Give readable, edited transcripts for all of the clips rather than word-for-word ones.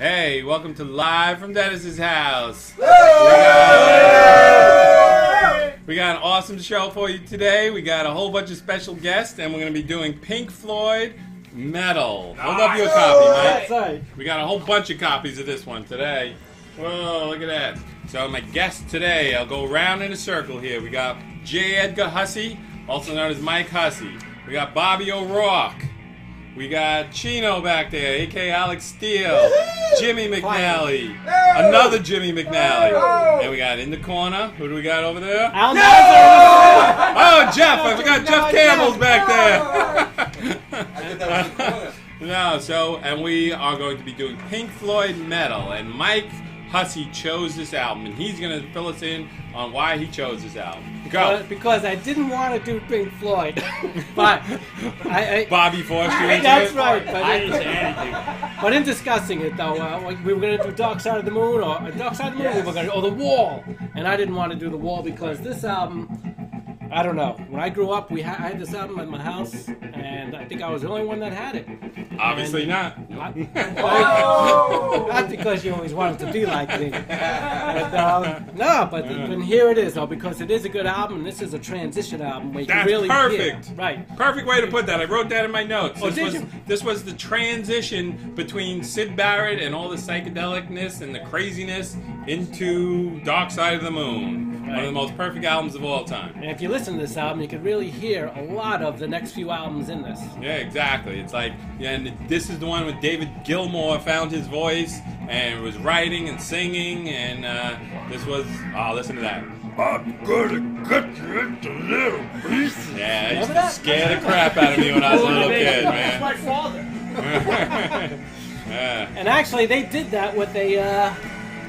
Hey, welcome to Live from Dennis's house. We got an awesome show for you today. We got a whole bunch of special guests, and we're going to be doing Pink Floyd, Meddle. We'll love you a copy, Mike. Right. We got a whole bunch of copies of this one today. Whoa, look at that. So my guests today, I'll go around in a circle here. We got J. Edgar Hussey, also known as Mike Hussey. We got Bobby O'Rourke. We got Chino back there, a.k.a. Alex Steele. Jimi McNally. Another Jimi McNally. And we got in the corner, who do we got over there? Oh, Jeff. I forgot Jeff Campbell's back there. No, and we are going to be doing Pink Floyd Meddle. And Mike Hussey chose this album, and he's going to fill us in on why he chose this album. Go. Because I didn't want to do Pink Floyd, but Bobby forced you into that's it? right. But I didn't say anything. But in discussing it, though, we were going to do Dark Side of the Moon, or Dark Side of the Moon, we were going to, or The Wall, and I didn't want to do The Wall because this album, I don't know. When I grew up, I had this album at my house, and I think I was the only one that had it. Obviously not. Not because you always wanted to be like me. But here it is, though, because it is a good album, and this is a transition album where you That's really perfect. hear. Right. Perfect way to put that. I wrote that in my notes. Oh, did you? This was the transition between Syd Barrett and all the psychedelicness and the craziness into Dark Side of the Moon. One of the most perfect albums of all time. And if you listen to this album, you can really hear a lot of the next few albums in this. Yeah, exactly. It's like, and this is the one where David Gilmour found his voice and was writing and singing, and this was, listen to that. I'm gonna cut you into little pieces. Yeah, he used to scare the crap out of me when I was a little kid, man. That's my father. And actually, they did that with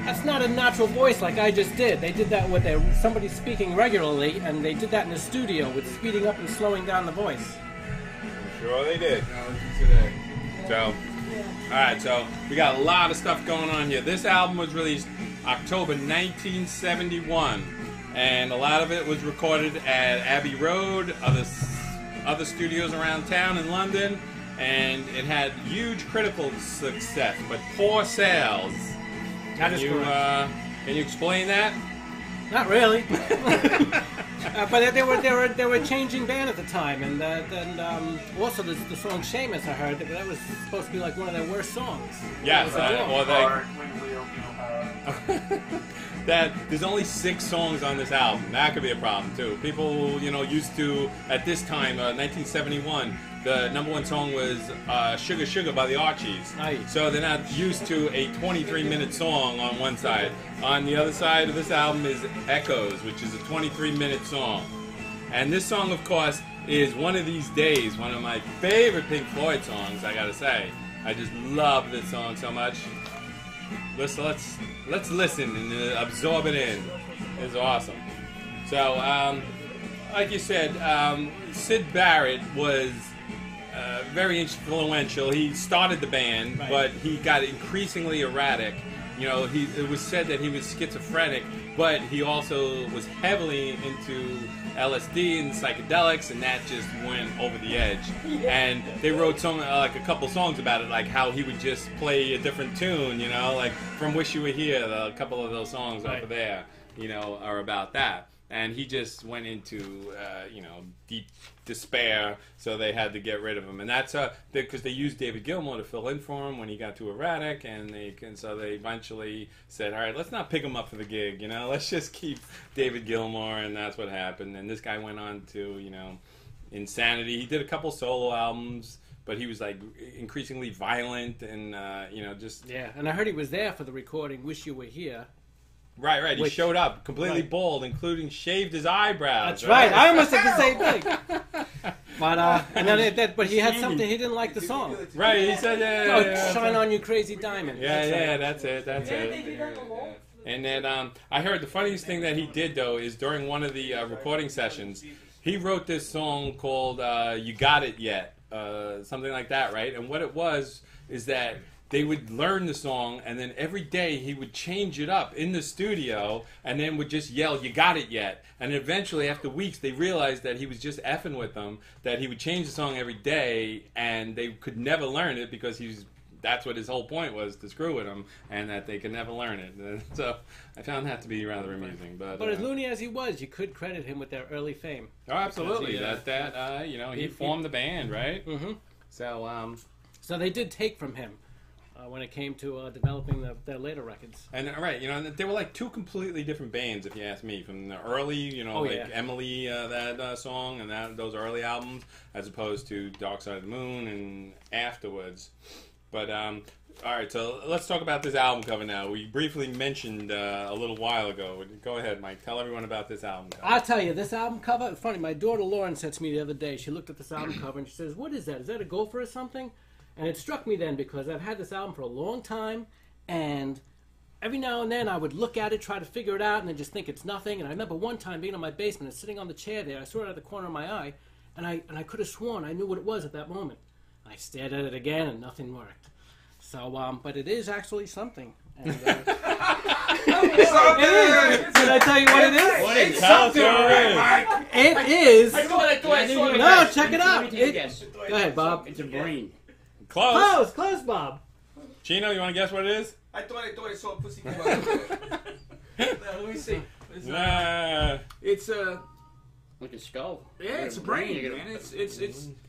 that's not a natural voice like I just did. They did that with somebody speaking regularly, and they did that in the studio with speeding up and slowing down the voice. Sure they did. So, alright, so we got a lot of stuff going on here. This album was released October 1971, and a lot of it was recorded at Abbey Road, other studios around town in London, and it had huge critical success, but poor sales. Can you explain that? Not really. But they were changing band at the time, and also the song "Seamus" I heard that was supposed to be like one of their worst sons. Yes, there's only 6 songs on this album. That could be a problem too. People, used to at this time, 1971. The #1 song was Sugar Sugar by the Archies. Nice. So they're not used to a 23-minute song on one side. On the other side of this album is Echoes, which is a 23-minute song. And this song, of course, is One of These Days, one of my favorite Pink Floyd songs, I gotta say. I just love this song so much. Let's listen and absorb it in. It's awesome. So, like you said, Syd Barrett was very influential. He started the band, right, but he got increasingly erratic. It was said that he was schizophrenic, but he also was heavily into LSD and psychedelics, and that just went over the edge. And they wrote a couple songs about it, like how he would just play a different tune, like From Wish You Were Here. A couple of those songs over there, are about that. And he just went into, deep despair, so they had to get rid of him. And that's because they used David Gilmour to fill in for him when he got too erratic, so they eventually said, all right, let's not pick him up for the gig, let's just keep David Gilmour, and that's what happened. And this guy went on to, insanity. He did a couple solo albums, but he was like increasingly violent and, just... Yeah, and I heard he was there for the recording Wish You Were Here. Right. He showed up completely bald, including shaved his eyebrows. That's right. I almost said the same thing. But he had something. He didn't like the song. Right. He said, "Shine on, you crazy diamond." Yeah. That's it. And then I heard the funniest thing that he did though is during one of the recording sessions, he wrote this song called "You Got It Yet," something like that, right? And what it was is that they would learn the song, and then every day he would change it up in the studio, and then would just yell, "You got it yet?" And eventually, after weeks, they realized that he was just effing with them, that he would change the song every day, and they could never learn it because he was that's what his whole point was, to screw with him, and that they could never learn it. So I found that to be rather amusing. But as loony as he was, you could credit him with their early fame. Oh, absolutely. He formed the band, right? Mm-hmm. So so they did take from him when it came to developing their later records. And right, they were like two completely different bands, if you ask me, from the early, Emily, that song, and those early albums, as opposed to Dark Side of the Moon and afterwards. But all right, so let's talk about this album cover now. We briefly mentioned a little while ago. Go ahead, Mike. Tell everyone about this album cover. I'll tell you, this album cover. It's funny. My daughter Lauren said to me the other day. She looked at this album cover and she says, "What is that? Is that a gopher or something?" And it struck me then, because I've had this album for a long time, and every now and then I would look at it, try to figure it out, and then just think it's nothing. And I remember one time being in my basement and sitting on the chair there. I saw it out of the corner of my eye, and I could have sworn I knew what it was at that moment. I stared at it again, and nothing worked. So, but it is actually something. And, it is. Did I tell you what it is? What is something? It is. I thought I saw it. No, check it out. Go ahead, Bob. It's a brain. Close, Bob. Chino, you want to guess what it is? I thought I saw a pussy come out. Let me see. It's like a skull. Yeah, it's a brain, man. It's.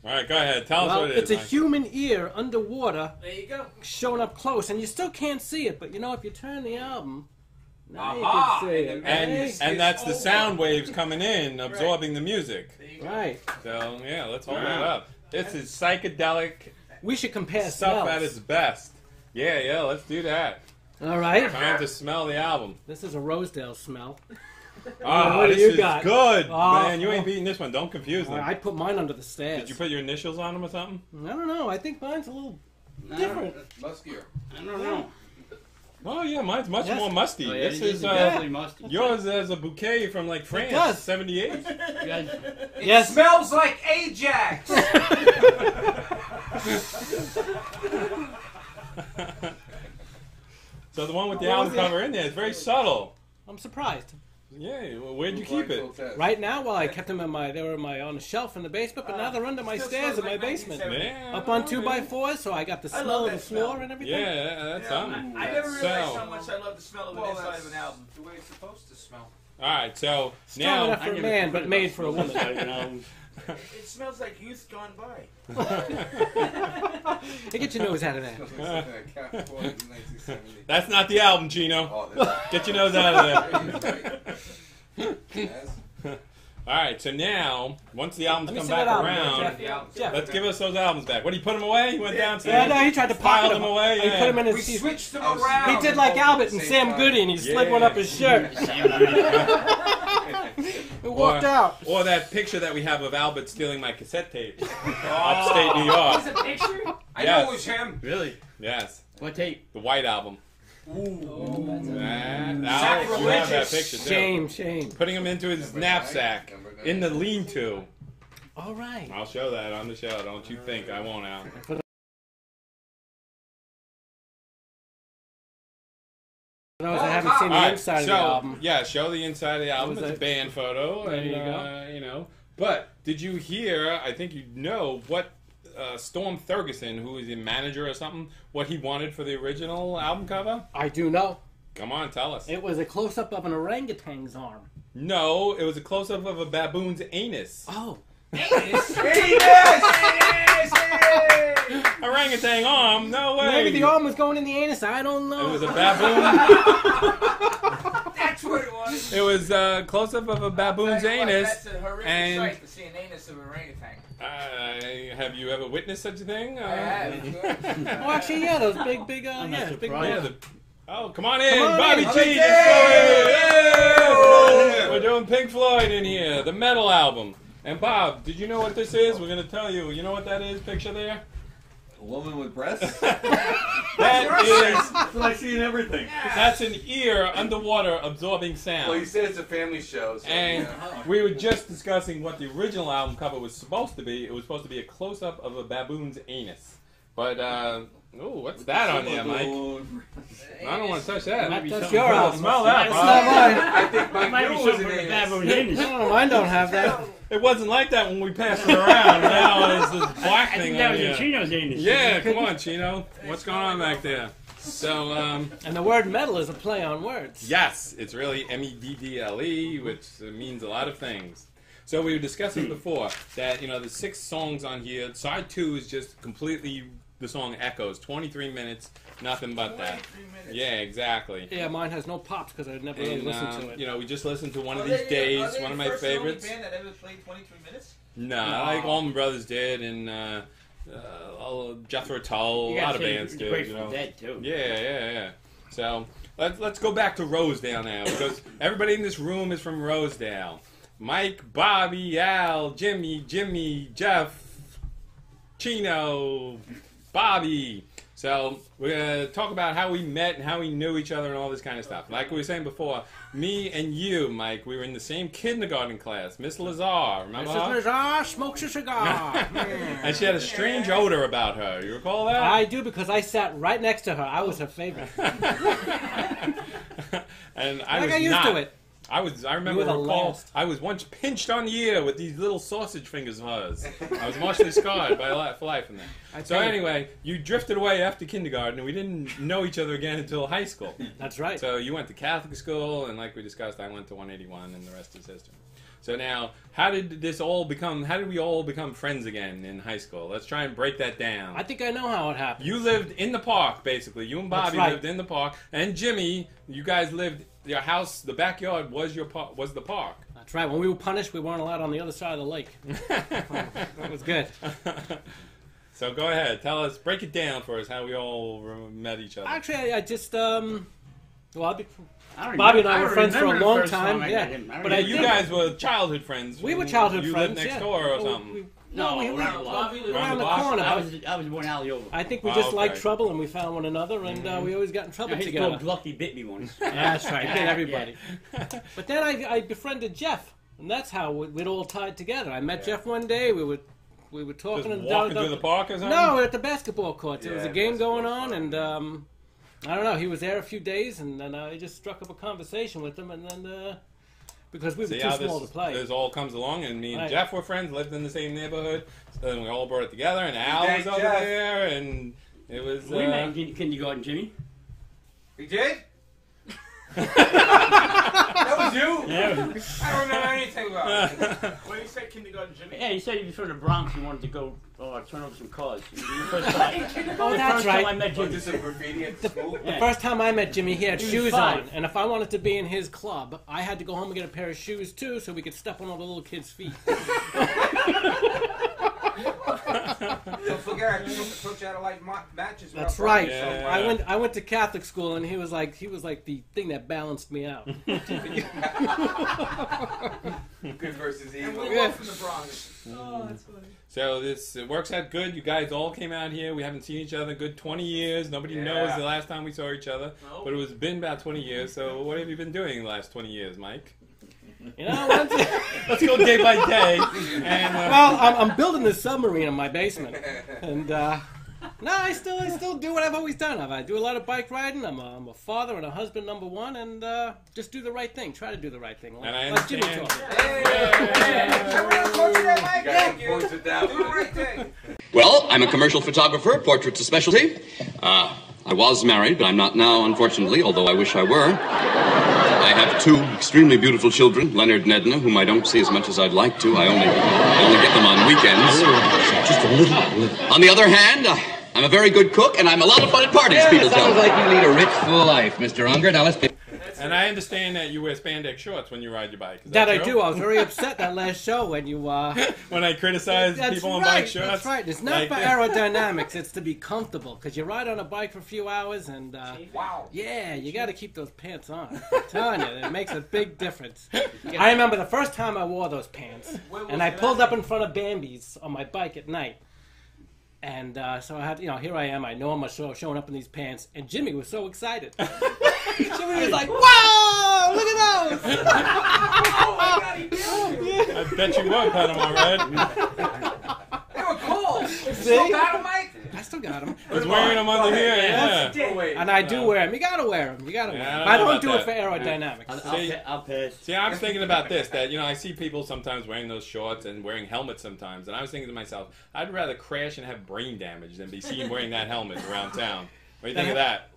All right, go ahead. Tell us what it is. It's a Mike. human ear underwater. There you go. Shown up close, and you still can't see it. But if you turn the album, now Aha! you can see it. And that's the sound waves coming in, absorbing the music. Right. So yeah, let's hold that up. This is psychedelic. We should compare Stuff smells. at its best. Yeah, let's do that. All right. Time to smell the album. This is a Rosedale smell. Oh, what do this you is got? good. Oh, Man, you ain't beating this one. Don't confuse them. I put mine under the stairs. Did you put your initials on them or something? I don't know. I think mine's a little different. Muskier. I don't know. Oh, yeah, mine's much more musty. Oh, yeah, This it is definitely musty. yours has a bouquet from like France, does. 78. It smells like Ajax. So the one with the album cover in there is very subtle. I'm surprised. Yeah, well, where'd you keep it? Right now, well, I kept them on a shelf in the basement, but now they're under my stairs in my basement. Yeah. Up on 2x4s, so I got the smell of the floor and everything. Yeah, that's something. I never realized So- how much I love the smell of the inside of an album. The way it's supposed to smell. All right, so Strong now enough for a man, but made for a woman. It smells like youth gone by. Hey, get your nose out of there. that's not the album, Chino. Get your nose out of there. All right, so now once the albums Let me come see back that album, around, Jeff. let's give us those albums back. What, did he put them away? He went downstairs. Yeah, no, he tried to Filed pile them away. He Yeah. put them in We his. switched them around. He did like Albert and Sam Goody, and he slid one up his shirt. He walked out. Or that picture that we have of Albert stealing my cassette tape, upstate New York. Is it a picture? I know it was him. Really? Yes, What tape? the White Album. Ooh. Alex, you have that picture too. Shame. Putting him into his knapsack in the lean-to. All right. I'll show that on the show. Don't you think I won't, Al? I haven't seen the All right, inside of so, the album. yeah, show the inside of the album. Was It's a it- band photo. There And, you go. you know. But did you hear, I think you know, what Storm Thurgeson, who is a manager or something, what he wanted for the original album cover? I do know. Come on, tell us. It was a close-up of an orangutan's arm. No, it was a close-up of a baboon's anus. Oh. Orangutan arm? No way. Maybe the arm was going in the anus. I don't know. It was a baboon. That's what it was. It was a close-up of a baboon's anus. That's a horrific and sight to see an anus of an orangutan. have you ever witnessed such a thing? I have. Oh, actually, yeah, those big, not big. surprised. Oh, come on in, Come on Bobby in. G. Bobby G. Yay! We're doing Pink Floyd in here, the Meddle album. And Bob, did you know what this is? We're going to tell you. You know what that is? Picture there. A woman with breasts? That That's what I see in everything. that's an ear underwater absorbing sound. Well, you said it's a family show, so And we were just discussing what the original album cover was supposed to be. It was supposed to be a close-up of a baboon's anus. But what's that on there, Mike? I don't want to touch that. That's your album. Smell that, It's Bob. not mine. I think Mike Might be knew it was something an from the bad anus. boy Danish. No, mine don't have that. It wasn't like that when we passed it around. Now it's this black I thing think that on was in here. Chino's anus. Yeah, come on, Chino. What's going on back there? So, And the word metal is a play on words. yes, it's really Meddle, which means a lot of things. So we were discussing before that, the 6 songs on here, side 2 is just completely, the song echoes, 23 minutes, nothing but that. 23 minutes. Yeah, exactly. Yeah, mine has no pops because I never really And, listened to it. we just listened to one of Are these they- days, are they one of the my first and only favorites. band that ever played 23 minutes? No, like Allman Brothers did, and Jethro Tull, a You gotta lot of say bands it's did. Grateful Dead, too. Yeah. So let's go back to Rosedale now, because everybody in this room is from Rosedale. Mike, Bobby, Al, Jimmy, Jeff, Chino, Bobby. So we're going to talk about how we met and how we knew each other and all this kind of stuff. Like we were saying before, me and you, Mike, we were in the same kindergarten class. Miss Lazar, remember her? Mrs. Lazar smokes a cigar. And she had a strange odor about her. You recall that? I do because I sat right next to her. I was her favorite. And I I was got used not. to it. I remember You were the recall, last. I was once pinched on the ear with these little sausage fingers of hers. I was emotionally scarred for life in that. So anyway, you drifted away after kindergarten, and we didn't know each other again until high school. That's right. So you went to Catholic school, and like we discussed, I went to 181, and the rest is history. So now, how did we all become friends again in high school? Let's try and break that down. I think I know how it happened. You lived in the park, basically. You and That's Bobby right. lived in the park, and Jimmy, you guys lived. Your house, the backyard was was the park. That's right. When we were punished, we weren't allowed on the other side of the lake. That was good. So go ahead, tell us, break it down for us how we all met each other. Actually, I just Bobby Bobby and I were friends for a long time. Yeah, but but Yeah, I you think- guys were childhood friends. We were childhood you friends. lived next yeah. door or Well, something. No, we around the block. around the block? corner. I was one alley over. I think we Oh, just okay. liked trouble and we found one another, and we always got in trouble His together. dog Lucky bit me once. That's right. Did everybody. Yeah. But then I befriended Jeff, and that's how we'd all tied together. I met Jeff one day. We were talking Just and walking through the park or something? No, at the basketball courts. There was a Yeah, game going basketball on, and I don't know. He was there a few days, and then I just struck up a conversation with him, and then because we were See too how small to play. this all comes along, and me and Right. Jeff were friends, lived in the same neighborhood, so then we all brought it together, and Al Thank was over Jeff. there, and it was... We met in kindergarten, Jimmy. We did? That was you? Yeah. I don't remember anything about it. When you said kindergarten, Jimmy, Yeah, he said he was from the Bronx and wanted to go turn over some cars. The first time, Oh, the that's first time I right. met Was Jimmy. this a graffiti at the school? The first time I met Jimmy, he had He was shoes 5. on, and if I wanted to be in his club, I had to go home and get a pair of shoes too, so we could step on all the little kids' feet. Don't forget, Coach had to like matches. with That's our right. brothers, so, Yeah. I went to Catholic school, and he was like the thing that balanced me out. Good versus And evil. we're both from the Bronx. Oh, that's funny. So it works out good. You guys all came out here. We haven't seen each other in a good 20 years. Nobody Yeah. knows the last time we saw each other. No. But it was been about 20 years. So what have you been doing the last 20 years, Mike? You know, once Let's go day by day. And well, I'm building this submarine in my basement, and no, I still do what I've always done. I do a lot of bike riding. I'm a father and a husband, number one, and just do the right thing. Try to do the right thing. And I Like Jimmy understand- taught me. Hey, everyone, Coach, that mic, You got thank some points you. with that Do the one. right thing. Well, I'm a commercial photographer. Portrait's a specialty. I was married, but I'm not now, unfortunately, although I wish I were. I have 2 extremely beautiful children, Leonard and Edna, whom I don't see as much as I'd like to. I only get them on weekends. Just a little. On the other hand, I'm a very good cook, and I'm a lot of fun at parties, people tell Sounds me. like you lead a rich, full life, Mr. Unger. Now let's get... And I understand that you wear spandex shorts when you ride your bike. Is That I true? do. I was very upset that last show when you. When I criticize That's people on right. bike shorts. That's right. It's not like- for aerodynamics. It's to be comfortable because you ride on a bike for a few hours and. Wow. Yeah, you got to keep those pants on. I'm telling you, it makes a big difference. I remember the first time I wore those pants, and I pulled up in front of Bambi's on my bike at night. And so I had, here I am. I know I'm showing up in these pants, and Jimmy was so excited. Jimmy was like, "Whoa! Look at those!" Oh my God, he did. I bet you were, Panama Red. They were cool. See? So bad, Mike. still got them. I was wearing them under here, yeah. Oh, wait. And I do wear them. You gotta wear them. You gotta wear Yeah, them. I I don't know don't do it about for that. aerodynamics. I'll pass. See, I was thinking about this, that, you know, I see people sometimes wearing those shorts and wearing helmets sometimes, and I was thinking to myself, I'd rather crash and have brain damage than be seen wearing that helmet around town. What do you think of that?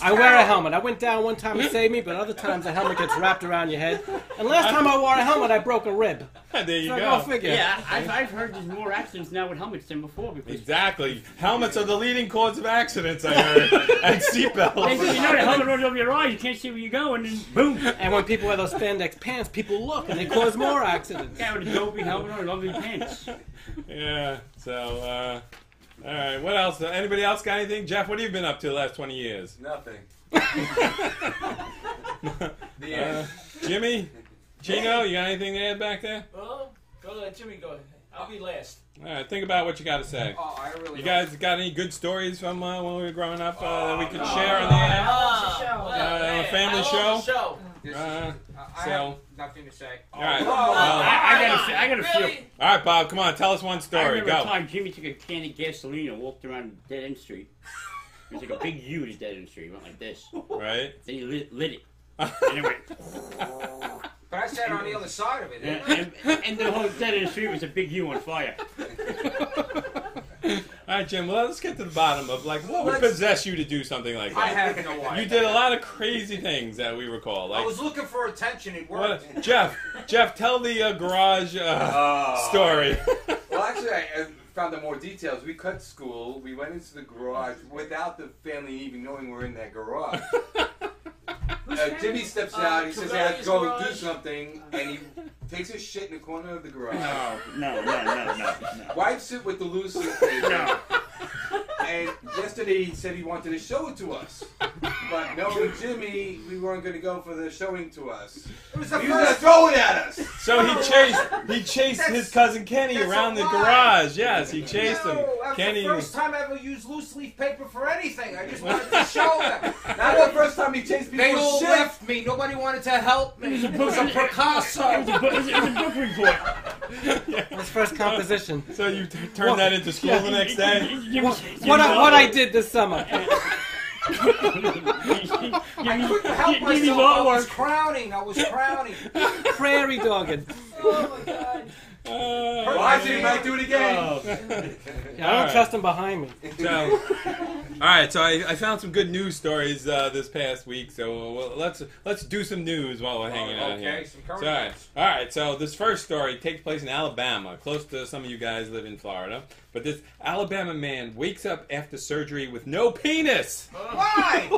I wear a helmet. I went down one time to save me, but other times the helmet gets wrapped around your head. And last time I wore a helmet, I broke a rib. There you So go. go figure. Yeah, I've heard there's more accidents now with helmets than before because Exactly. Helmets are the leading cause of accidents, I heard. And seatbelts. they say, you know the helmet runs over your eyes, you can't see where you're going, and boom. And when people wear those spandex pants, people look and they cause more accidents. Guy with a dopey helmet on, lovely pants. Yeah, so, all right, what else? Anybody else got anything? Jeff, what have you been up to the last 20 years? Nothing. The end. Jimmy? Chino, you got anything to add back there? Well, go let Jimmy go. I'll be last. All right, think about what you got to say. Oh, I really You guys got any good stories from when we were growing up that we could share on the air? A family show? I So, have nothing to say. all right. I got a feel. All right, Bob, come on, tell us one I story. remember a Go. time Jimmy took a can of gasoline and walked around Dead End Street. It was like a big U to Dead End Street. It went like this. Right? Then he lit it. And it went. But I sat on the other side of it. And the whole Dead End Street was a big U on fire. All right, Jim, well, let's get to the bottom of, like, what would Let's- possess you to do something like I that? have no idea. You did a lot of crazy things that we recall. I Like, was looking for attention. It worked. Jeff, tell the garage story. Well, actually, I found out more details. We cut school. We went into the garage without the family even knowing we're in that garage. Jimmy steps out. He says, "I have to go do something," and he takes a shit in the corner of the garage. No. Wipes it with the loose leaf paper. And yesterday he said he wanted to show it to us. But knowing Jimmy, we weren't going to go for the showing to us. It was the he was going to throw it at us. So he chased his cousin Kenny around the garage. Yes, he chased him. That was Kenny. the first time I ever used loose leaf paper for anything. I just wanted to show them. Not the first time he chased people. They all left me. Nobody wanted to help me. It was a Picasso. It was a book report. His first composition. So you turned that into school the next day? What I did this summer. I couldn't help myself. I was crowning. Prairie dogging. Oh my God. Watch it, he might do it again. Yeah, I don't trust him behind me. So, all right. So I found some good news stories this past week. So let's do some news while we're hanging out here. Okay, some current So, events. all right. So this first story takes place in Alabama, close to some of you guys live in Florida. But this Alabama man wakes up after surgery with no penis. Why?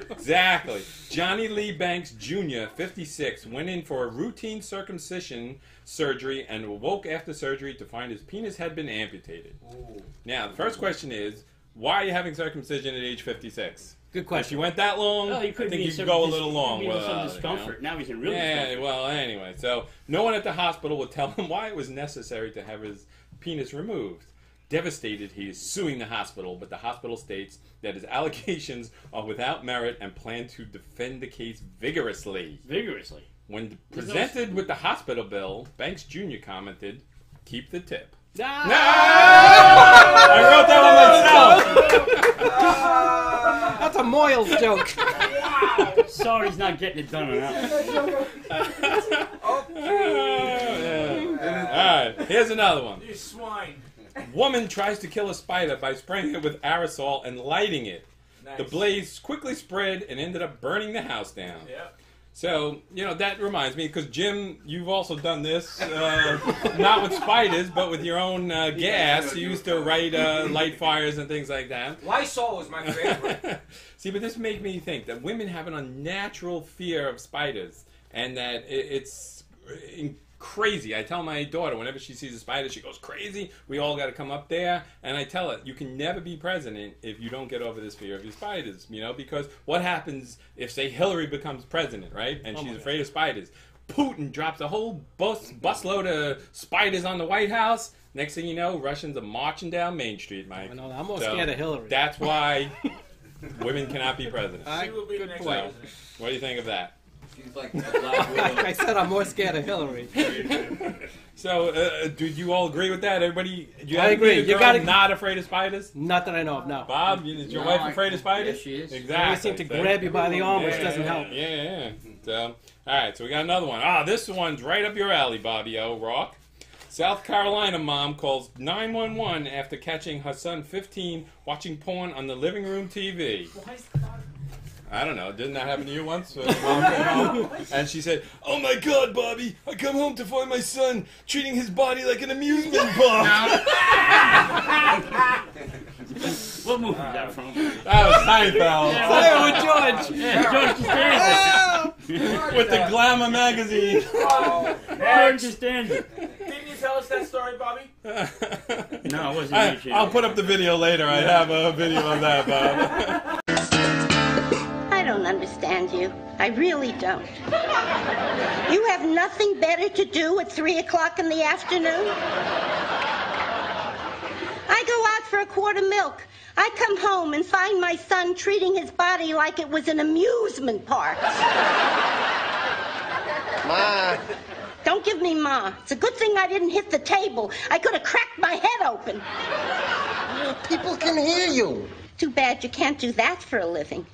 Exactly. Johnny Lee Banks Jr., 56, went in for a routine circumcision surgery and awoke after surgery to find his penis had been amputated. Ooh. Now, the first question is, why are you having circumcision at age 56? Good If question. you went that long, Well, I he could think be you in could some go a little long with some it. discomfort. Now he's in real Yeah, discomfort. well, anyway. So, no one at the hospital would tell him why it was necessary to have his penis removed. Devastated, he is suing the hospital, but the hospital states that his allegations are without merit and plan to defend the case vigorously. Vigorously. When presented with the hospital bill, Banks Jr. commented, "Keep the tip." Ah! I wrote that one myself. That's a Moyles joke. Sorry he's not getting it done on that. Alright, here's another one. You swine. Woman tries to kill a spider by spraying it with aerosol and lighting it. Nice. The blaze quickly spread and ended up burning the house down. Yep. So, that reminds me, because Jim, you've also done this, not with spiders, but with your own gas. You used to light fires and things like that. Lysol was my favorite. See, but this made me think that women have an unnatural fear of spiders, and that it's crazy. I tell my daughter whenever she sees a spider, she goes crazy. We all got to come up there, and I tell her, you can never be president if you don't get over this fear of your spiders. Because what happens if, say, Hillary becomes president, right? And she's afraid of spiders. Putin drops a whole busload of spiders on the White House. Next thing you know, Russians are marching down Main Street, Mike. I know, I'm more scared of Hillary. That's why women cannot be president. She will be the next point. president. What do you think of that? She's like a black widow. I said I'm more scared of Hillary. So, did you all agree with that? Everybody, I agree. You gotta not afraid of spiders. Not that I know of. No. Bob, is your wife afraid of spiders? Yes, she is. Exactly. They seem to grab you by the arm, which doesn't help. Yeah. So, all right. So we got another one. This one's right up your alley, Bobby O. Rourke. South Carolina mom calls 911 after catching her son, 15, watching porn on the living room TV. I don't know. Didn't that happen to you once? Mom came home and she said, "Oh my God, Bobby! I come home to find my son treating his body like an amusement park." What movie is that from? That was Seinfeld. With George. George With the Glamour magazine. George Costanza. Didn't you tell us that story, Bobby? No, it wasn't. I'll put up the video later. I have a video of that, Bob. I don't understand you. I really don't. You have nothing better to do at 3 o'clock in the afternoon? I go out for a quart of milk. I come home and find my son treating his body like it was an amusement park. Ma. Don't give me Ma. It's a good thing I didn't hit the table. I could have cracked my head open. People can hear you. Too bad you can't do that for a living.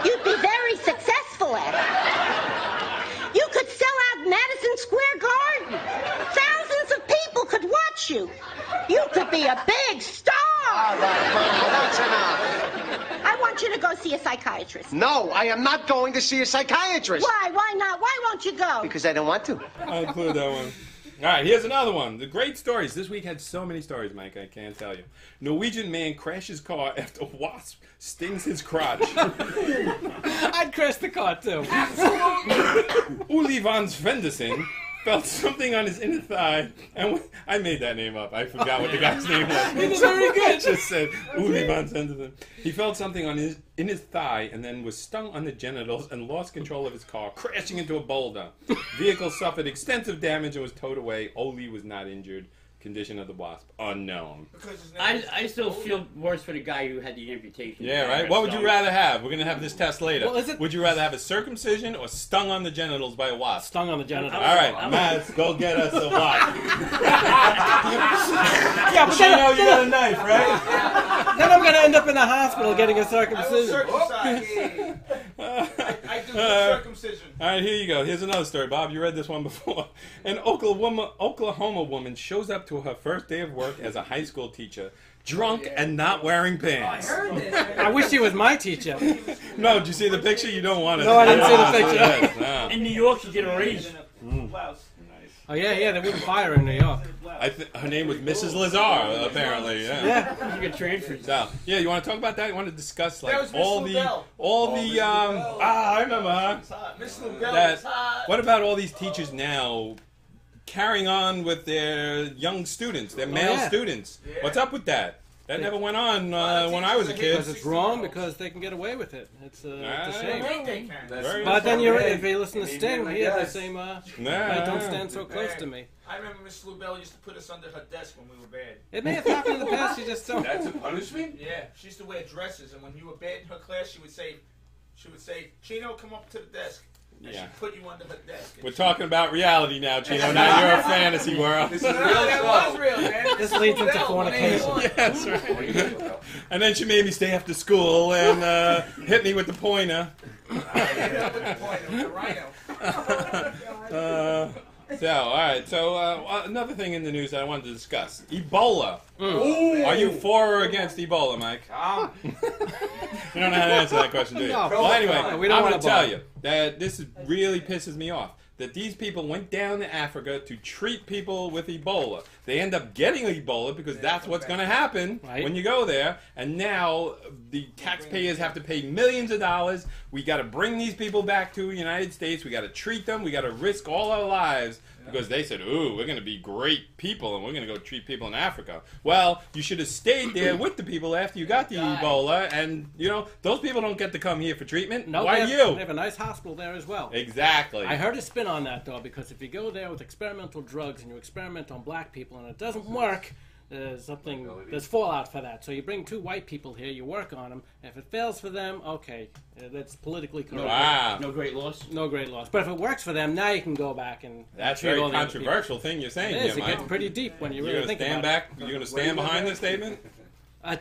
You'd be very successful at it. You could sell out Madison Square Garden. Thousands of people could watch you. You could be a big star. All right, Mama, that's enough. I want you to go see a psychiatrist. No, I am not going to see a psychiatrist. Why? Why not? Why won't you go? Because I don't want to. I'll include that one. All right, here's another one. The great stories. This week had so many stories, Mike, I can't tell you. Norwegian man crashes car after wasp stings his crotch. I'd crash the car, too. Uli van Svendersen felt something on his inner thigh, and I made that name up. I forgot what the guy's name was. He was very good. I just said Uli van Svendersen. He felt something on in his thigh, and then was stung on the genitals and lost control of his car, crashing into a boulder. Vehicle suffered extensive damage and was towed away. Oli was not injured. Condition of the wasp unknown. I still feel worse for the guy who had the amputation. Yeah, right? What would you rather have? We're going to have this test later. Well, is it... Would you rather have a circumcision or stung on the genitals by a wasp? Stung on the genitals. All right, Mazza, go get us a wasp. Yeah, but Chino, you got a knife, right? Then I'm going to end up in the hospital getting a circumcision. I do the circumcision. All right, here you go. Here's another story, Bob. You read this one before. An Oklahoma woman shows up to her first day of work as a high school teacher, drunk and not wearing pants. I heard this. I wish she was my teacher. No, did you see the picture? You don't want to. No, I didn't see the picture. No. In New York, she did a raise. Oh, yeah, they wouldn't fire her in New York. Her name was Mrs. Lazar, apparently. Yeah. You get transferred. So, yeah, you want to talk about that? You want to discuss That was like all Miss the Lubell. I remember her. Miss Lubell That, is hot. what about all these teachers now carrying on with their young students, their male students? Yeah. What's up with that? That never went on when I was a kid. Because it's wrong, because they can get away with it. It's a shame. They can. But then if you listen to Sting, he had the same, don't stand so close to me. I remember Miss Lubell used to put us under her desk when we were bad. It may have happened in the past, you just don't. That's a punishment? Yeah, she used to wear dresses, and when you were bad in her class, she would say, Chino, come up to the desk. And she'd put you under her desk. We're talking about reality now, Chino. Now you're a fantasy world. This is real That was slow. real, man. This leads into fornication. Yeah, that's right. And then she made me stay after school and hit me with the pointer. So, all right. So, another thing in the news that I wanted to discuss: Ebola. Are you for or against Ebola, Mike? You don't know how to answer that question, do you? No. Well, anyway, We don't I'm want going to Ebola. tell you that this really pisses me off. That these people went down to Africa to treat people with Ebola. They end up getting Ebola because that's what's going to happen when you go there. And now the taxpayers have to pay millions of dollars. We got to bring these people back to the United States. We got to treat them. We got to risk all our lives because they said, "Ooh, we're going to be great people and we're going to go treat people in Africa." Well, you should have stayed there with the people after you got the Ebola. And you know those people don't get to come here for treatment. No, Why they you? have a nice hospital there as well. Exactly. I heard a spin on that, though, because if you go there with experimental drugs and you experiment on black people and it doesn't work, there's fallout for that. So you bring 2 white people here, you work on them. If it fails for them, okay, that's politically correct. Wow. No great loss. No great loss. But if it works for them, now you can go back and. That's a very controversial thing you're saying. It is. Here, It gets pretty deep when you really think about it. You're going to stand behind this statement?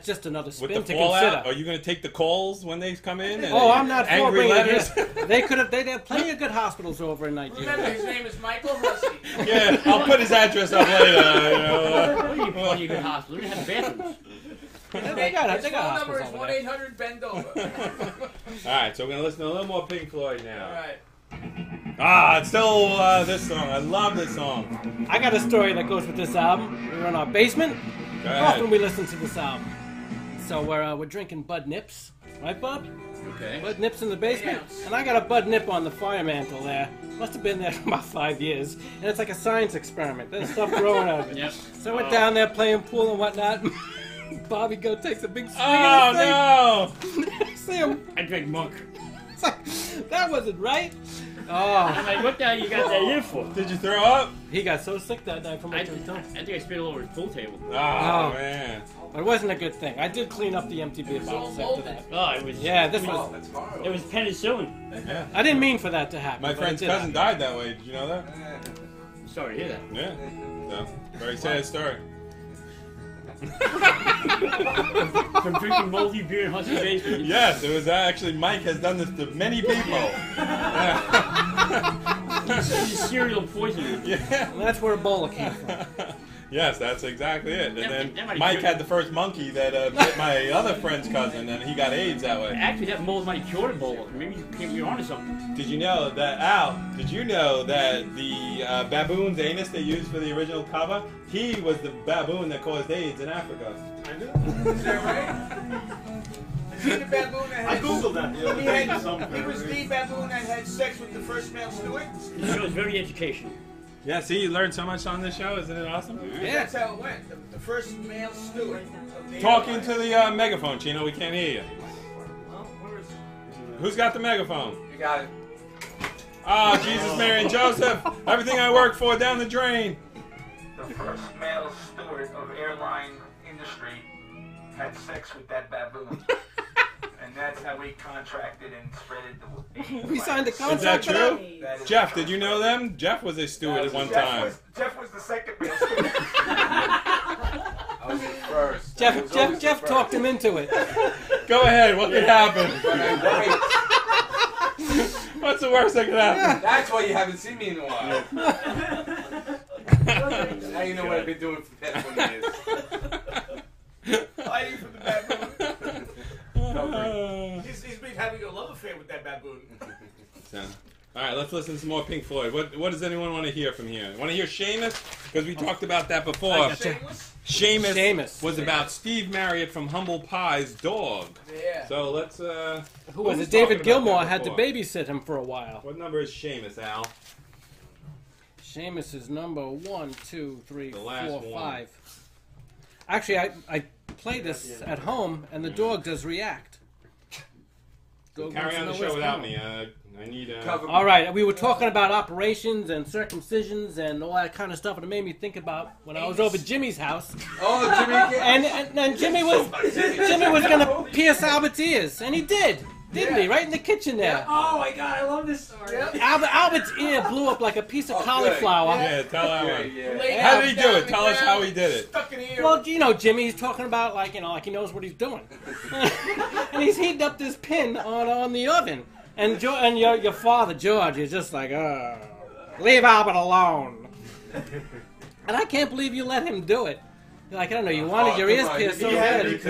Just another spin With the to fallout? consider. Are you going to take the calls when they come in? And I'm not for angry bringing letters? it here. They have plenty of good hospitals over in Nigeria. Remember, his name is Michael Hussey. Yeah, I'll put his address up later. What do you mean plenty of good hospitals? We have bathrooms. They got His phone number hospitals is over there. 1-800-BEND over. Alright, so we're going to listen to a little more Pink Floyd now. All right. It's still this song. I love this song. I got a story that goes with this album. We were in our basement. Go ahead. Often we listen to this album. So we're drinking Bud Nips, right, Bob? Okay. Bud Nips in the basement, and I got a Bud Nip on the fire mantle there. Must have been there for about 5 years, and it's like a science experiment. There's stuff growing out of it. Yep. So we're down there playing pool and whatnot. Bobby takes a big swing. Oh, no! See him. I drank Monk. It's like, that wasn't right. Oh. I'm like, what the hell you got that in for? Did you throw up? He got so sick that night from I my tongue. think I spit all over his pool table. Oh, man. But it wasn't a good thing. I did clean up the empty beer bottles after that. Oh, it was. Yeah, this Oh, was. that's horrible. It was penicillin. Yeah. I didn't mean for that to happen. My but friend's it did cousin happen. died that way. Did you know that? I'm sorry to hear that. Yeah. So, very sad story. From drinking moldy beer in Hussey basement. Yes, it was actually Mike has done this to many people. He's serial poisoner. Yeah. And that's where Ebola came from. Yes, that's exactly it. And That then might Mike cure- had the first monkey that bit my other friend's cousin, and he got AIDS that way. Actually, that mold might have cured Ebola. Maybe you're onto something. Did you know that, Al, did you know that the baboon's anus they used for the original cover, he was the baboon that caused AIDS in Africa? I knew. Is that right? Is he the baboon that had... I googled that. He was the baboon that had sex with the first male steward? The show is very educational. Yeah, see, you learned so much on this show. Isn't it awesome? Yeah. That's how it went. The first male steward of the Talking airline. to the megaphone, Chino. We can't hear you. Who's got the megaphone? You got it. Ah, Jesus, Mary, and Joseph. Everything I worked for down the drain. The first male steward of airline industry had sex with that baboon. And that's how we contracted and spreaded the... We signed a Is that contract for that? true? That is Jeff, true. did you know them? Jeff was a steward at one time. Jeff was the second male steward. I was the first. I was always the Jeff first. talked him into it. Go ahead. What could happen? But I worked. What's the worst that could happen? That's why you haven't seen me in a while. Now you know what I've been doing for the past 20 years. Hiding from the baboon. He's been having a love affair with that baboon. So, all right, let's listen to some more Pink Floyd. What does anyone want to hear from here? Want to hear Seamus? Because we talked about that before. Shameless? Seamus was about Steve Marriott from Humble Pie's dog. Yeah. So let's. Who was it? talking David about Gilmour that had to before? babysit him for a while. What number is Seamus, Al? Seamus is number 1, 2, 3, The 4, last one. 5. Actually, I play this at home, and the dog does react. Dog wants Carry to on the know show what's without coming. me. I need. Cover me. All right, we were talking about operations and circumcisions and all that kind of stuff, and it made me think about when I was over at Jimmy's house, Oh, Jimmy. and Jimmy was gonna pierce Albert's ears, and he did, didn't he? Right in the kitchen there. Oh my god, I love this story. Albert's ear blew up like a piece of cauliflower. Yeah, tell that one. Yeah. How did he do it? Tell us how he did it. Stuck in the ear. Well, Jimmy's talking about like he knows what he's doing, and he's heating up this pin on the oven, and your father George is just like, leave Albert alone, and I can't believe you let him do it. Like, I don't know, you wanted your ears pierced so bad. Did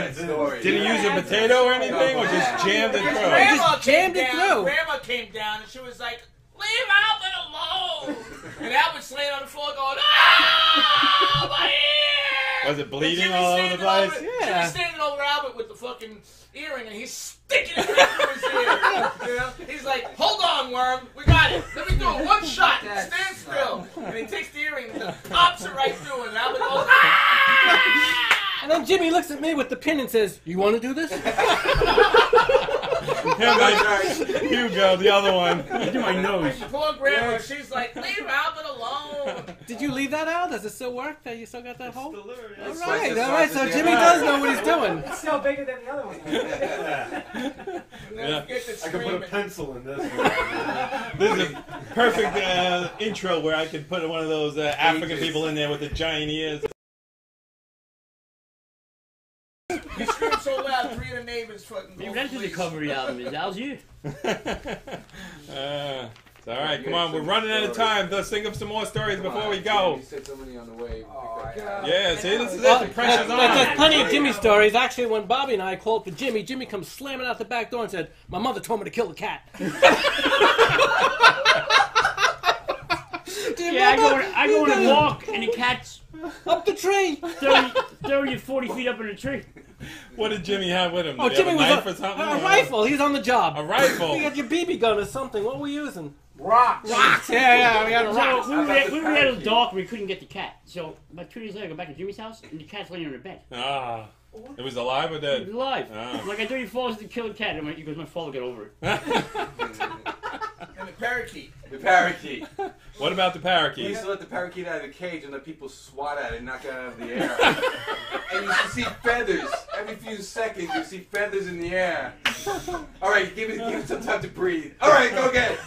he use a potato or anything, or just jammed it through? Grandma jammed came it down. through. Grandma came down and she was like, "Leave Albert alone." And Albert's laying on the floor going, "Ah, my ear!" Was it bleeding And all over the place? Jimmy's Yeah. standing over Albert with the fucking earring, and he's sticking it right through his ear. You know? He's like, "Hold on, worm, we got it. Let me do it. One shot. Stand still." And he takes the earring and pops it right through, and Albert goes, "Ah!" And then Jimmy looks at me with the pin and says, "You want to do this?" Yeah, like, Hugo, the other one. Do my nose. And poor grandma, she's like, "Leave Albert alone." Did you leave that out? Does it still work? That you still got that hole? Still there, yeah. All right, all right. So Jimmy does know what he's doing. It's still bigger than the other one. Yeah. I can put a pencil in this one. This is a perfect intro where I could put one of those African people in there with the giant ears. You screamed so loud, 3 of the neighbors fucking. Maybe that's the recovery album. Is that you? It's all right, come on, we're running out of time. Let's think of some more stories before we go. You said somebody on the way. Yeah, see, this is it. The pressure's on. There's plenty of Jimmy stories. Actually, when Bobby and I called for Jimmy, Jimmy comes slamming out the back door and said, "My mother told me to kill the cat." Yeah, I go on a walk and the cat's up the tree, 30 or 40 feet up in the tree. What did Jimmy have with him? Oh, Did he Jimmy have a was knife or something? a rifle. He's on the job. A rifle. You got your BB gun or something. What were we using? Rocks. Rocks. Yeah, we got a rock. So we were at a dark and we couldn't get the cat. So about 2 days later, I go back to Jimmy's house and the cat's laying on the bed. Ah, it was alive or It dead? was alive. Ah. Like I thought he falls to kill the cat. And he goes, my father, get over it. And the parakeet. The parakeet. What about the We parakeet? used to let the parakeet out of the cage and let people swat at it and knock it out of the air. And you should see feathers. Every few seconds you see feathers in the air. Alright, give it some time to breathe. Alright, go get it.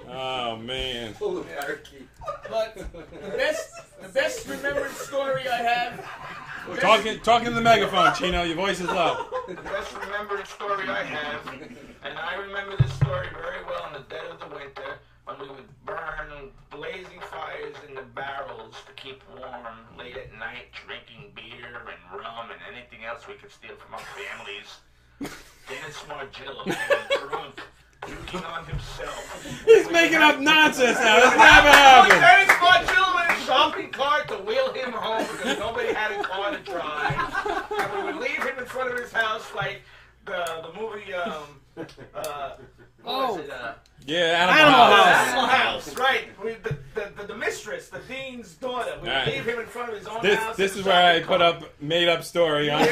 Oh, man. Pull the parakeet. But the best remembered story I have. Talking to the megaphone, Chino. Your voice is low. The best remembered story I have, and I remember this story very well in the dead of the winter when we would burn blazing fires in the barrels to keep warm late at night, drinking beer and rum and anything else we could steal from our families. Dennis Margillo, drunk, drinking on himself. He's making up nonsense now. That's never happened. Dennis Margillo in his shopping cart to wheel him home because nobody had a car to drive. And we would leave him in front of his house like the movie, what was it? Yeah, Animal House. Animal House, right. The mistress, the dean's daughter. We would leave him in front of his own house. This is where I put up made-up story. On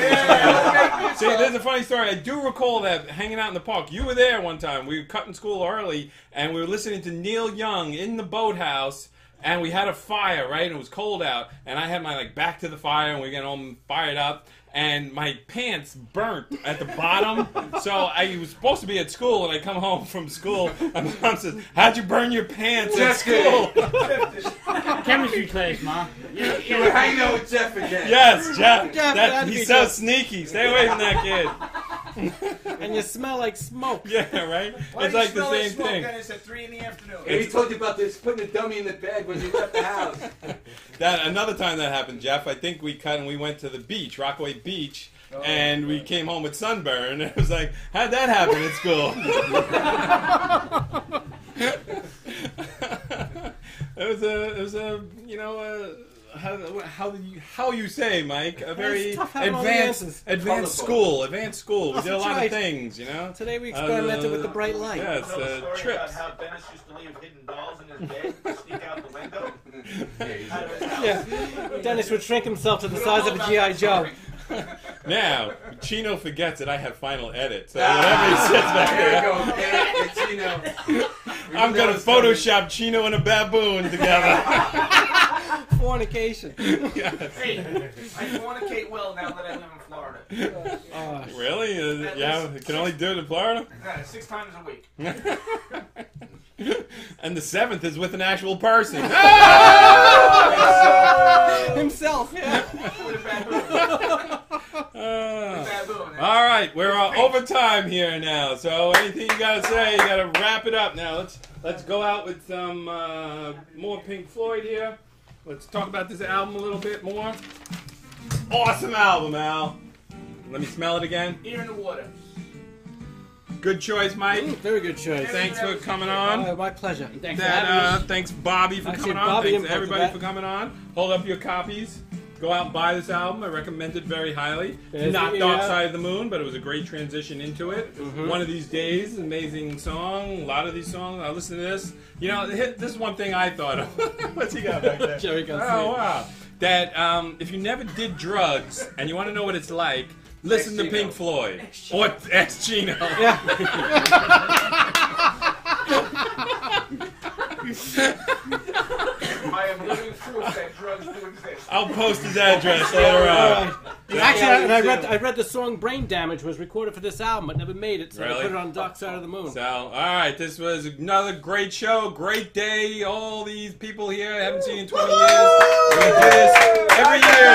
See, there's a funny story. I do recall that hanging out in the park. You were there one time. We were cutting school early, and we were listening to Neil Young in the boathouse. And we had a fire, right? And it was cold out. And I had my back to the fire, and we were getting all fired up. And my pants burnt at the bottom. So I was supposed to be at school, and I come home from school, and my mom says, "How'd you burn your pants at school?" Chemistry class, Ma. You were hanging out with Jeff again. Yes, Jeff. He's so sneaky. Stay away from that kid. And you smell like smoke. Yeah, right? Why It's do you like the smell same smoke, thing. Dennis, at 3 in the afternoon? And he told you about this, putting a dummy in the bed when you left the house. Another time that happened, Jeff, I think we cut and we went to the beach, Rockaway Beach, and we came home with sunburn. It was like, how'd that happen at school? It was a how you say, Mike, a very advanced school. We did a lot of things, you know. Today we experimented with the bright light. Yes, trips. About how Dennis used to leave hidden dolls in his bed to sneak out the window. Yeah, Dennis would shrink himself to the size of a G.I. Joe. Now, Chino forgets that I have final edit, so whenever he sits back there, Chino. I'm gonna Photoshop Chino and a baboon together. Fornication. Hey, I fornicate well now that I live in Florida. Really? Yeah, you can only do it in Florida? 6 times a week. And the 7th is with an actual person. Himself, yeah. With a baboon. All right, we're over time here now. So anything you gotta say, you gotta wrap it up now. Let's go out with some more Pink Floyd here. Let's talk about this album a little bit more. Awesome album, Al. Let me smell it again. Ear in the water. Good choice, Mike. Very good choice. Thanks for coming on. My pleasure. Thanks for having us. Thanks, Bobby, for coming on. Thanks, everybody, for coming on. Hold up your copies. Go out and buy this album. I recommend it very highly. Not Dark Side of the Moon, but it was a great transition into it. One of These Days, amazing song. A lot of these songs. I listen to this. You know, this is one thing I thought of. What's he got back there? Jerry goes. Oh, wow. That if you never did drugs and you want to know what it's like, listen to Pink Floyd. Or ex-Chino. Yeah. proof that drugs do exist. I'll post his address later on. Actually, I read the song "Brain Damage" was recorded for this album, but never made it, so Really? they put it on Dark Side of the Moon. So, all right, this was another great show, great day. All these people here I haven't seen in 20 years. We do this every year.